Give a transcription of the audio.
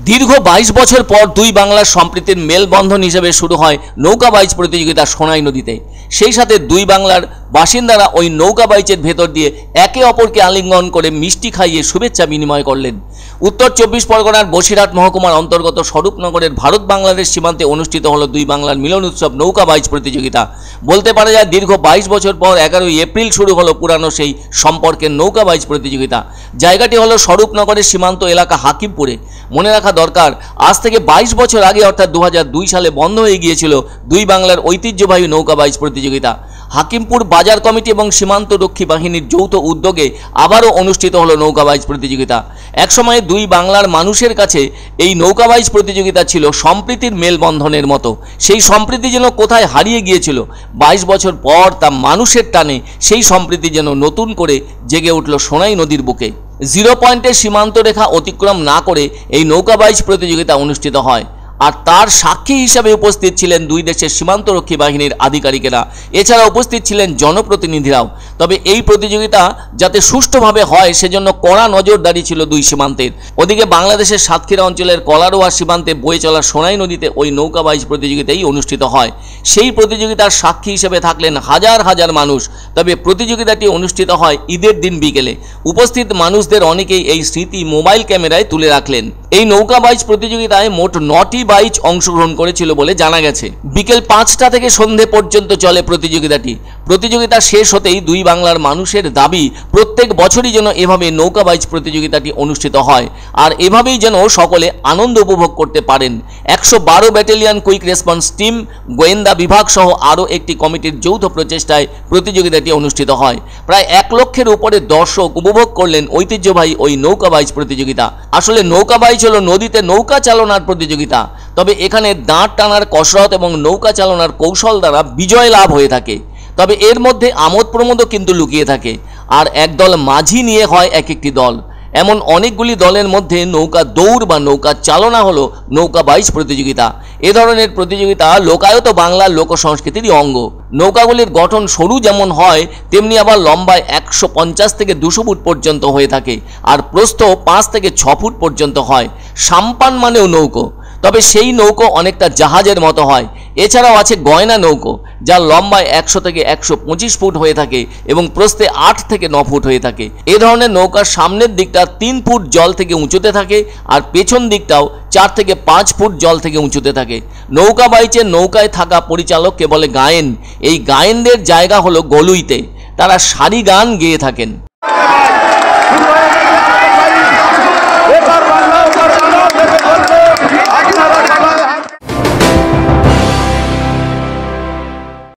দীর্ঘ 22 বছর পর দুই বাংলার সম্প্রীতির মেলবন্ধন হিসেবে শুরু হয় নৌকা বাইচ প্রতিযোগিতা সোনাই নদীতে। সেই সাথে দুই বাংলার বাসিন্দারা ওই নৌকা বাইচের ভেতর দিয়ে একে অপরকে আলিঙ্গন করে মিষ্টি খাইয়ে শুভেচ্ছা বিনিময় করলেন। উত্তর 24 পরগনার বসিরহাট মহকুমার অন্তর্গত স্বরূপনগরের ভারত বাংলাদেশ সীমান্তে অনুষ্ঠিত হলো দুই বাংলার মিলন উৎসব নৌকা বাইচ প্রতিযোগিতা। বলতে পারা যায় দীর্ঘ 22 বছর পর 11ই এপ্রিল শুরু হলো পুরানো সেই সম্পর্কের নৌকা বাইচ প্রতিযোগিতা। জায়গাটি হলো স্বরূপনগরের সীমান্ত এলাকা হাকিমপুরে। মনে রাখা দরকার, আজ থেকে 22 বছর আগে অর্থাৎ 2002 সালে বন্ধ হয়ে গিয়েছিল দুই বাংলার ঐতিহ্যবাহী নৌকা বাইচ প্রতিযোগিতা। হাকিমপুর বাজার কমিটি এবং সীমান্তরক্ষী বাহিনীর যৌথ উদ্যোগে আবারও অনুষ্ঠিত হলো নৌকা বাইচ প্রতিযোগিতা। একসময়ে দুই বাংলার মানুষের কাছে এই নৌকা বাইচ প্রতিযোগিতা ছিল সম্প্রীতির মেলবন্ধনের মতো। সেই সম্প্রীতি যেন কোথায় হারিয়ে গিয়েছিল। 22 বছর পর তা মানুষের টানে সেই সম্প্রীতি যেন নতুন করে জেগে উঠল সোনাই নদীর বুকে। 0 পয়েন্টের সীমান্ত রেখা অতিক্রম না করে এই নৌকা বাইচ প্রতিযোগিতা অনুষ্ঠিত হয়। আর তার সাক্ষী হিসাবে উপস্থিত ছিলেন দুই দেশের সীমান্তরক্ষী বাহিনীর আধিকারিকেরা। এছাড়া উপস্থিত ছিলেন জনপ্রতিনিধিরাও। তবে এই প্রতিযোগিতা যাতে সুষ্ঠুভাবে হয় সেজন্য কড়া নজরদারি ছিল দুই সীমান্তের। ওদিকে বাংলাদেশের সাতক্ষীরা অঞ্চলের কলারোয়া সীমান্তে বয়ে চলা সোনাই নদীতে ওই নৌকা বাইচ প্রতিযোগিতাই অনুষ্ঠিত হয়। সেই প্রতিযোগিতার সাক্ষী হিসেবে থাকলেন হাজার হাজার মানুষ। তবে প্রতিযোগিতাটি অনুষ্ঠিত হয় ঈদের দিন বিকেলে। উপস্থিত মানুষদের অনেকেই এই স্মৃতি মোবাইল ক্যামেরায় তুলে রাখলেন। এই নৌকা বাইচ প্রতিযোগিতায় মোট 9টি বাইচ অংশগ্রহণ করেছিল বলে জানা গেছে। বিকেল 5টা থেকে সন্ধে পর্যন্ত চলে প্রতিযোগিতাটি। প্রতিযোগিতা শেষ হতেই দুই বাংলার মানুষের দাবি প্রত্যেক বছরই যেন এভাবে নৌকা বাইচ প্রতিযোগিতাটি অনুষ্ঠিত হয় আর এভাবেই যেন সকলে আনন্দ উপভোগ করতে পারেন। 112 ব্যাটালিয়ন কুইক রেসপন্স টিম, গোয়েন্দা বিভাগ সহ আরও একটি কমিটির যৌথ প্রচেষ্টায় প্রতিযোগিতাটি অনুষ্ঠিত হয়। প্রায় 1 লক্ষের উপরে দর্শক উপভোগ করলেন ঐতিহ্যবাহী ওই নৌকা বাইচ প্রতিযোগিতা। আসলে নৌকা বাইচ হলো নদীতে নৌকা চালনার প্রতিযোগিতা। তবে এখানে দাঁড় টানার কসরত এবং নৌকা চালনার কৌশল দ্বারা বিজয় লাভ হয়ে থাকে। তবে এর মধ্যে আমোদ প্রমোদও কিন্তু লুকিয়ে থাকে। আর একদল মাঝি নিয়ে হয় এক একটি দল। এমন অনেকগুলি দলের মধ্যে নৌকা দৌড় বা নৌকা চালনা হলো নৌকা বাইচ প্রতিযোগিতা। এ ধরনের প্রতিযোগিতা লোকায়ত বাংলার লোক সংস্কৃতিরই অঙ্গ। নৌকাগুলির গঠন সরু যেমন হয় তেমনি আবার লম্বায় 150 থেকে 200 ফুট পর্যন্ত হয়ে থাকে আর প্রস্থ 5 থেকে 6 ফুট পর্যন্ত হয়। সাম্পান মানেও নৌকো, তবে সেই নৌকো অনেকটা জাহাজের মতো হয়। এছাড়াও আছে গয়না নৌকো, যার লম্বায় 100 থেকে 125 ফুট হয়ে থাকে এবং প্রস্থে 8 থেকে 9 ফুট হয়ে থাকে। এ ধরনের নৌকার সামনের দিকটা 3 ফুট জল থেকে উঁচুতে থাকে আর পেছন দিকটাও 4 থেকে 5 ফুট জল থেকে উঁচুতে থাকে। নৌকা বাইচের নৌকায় থাকা পরিচালককে বলে গায়েন। এই গায়েনদের জায়গা হলো গলুইতে। তারা সারি গান গেয়ে থাকেন।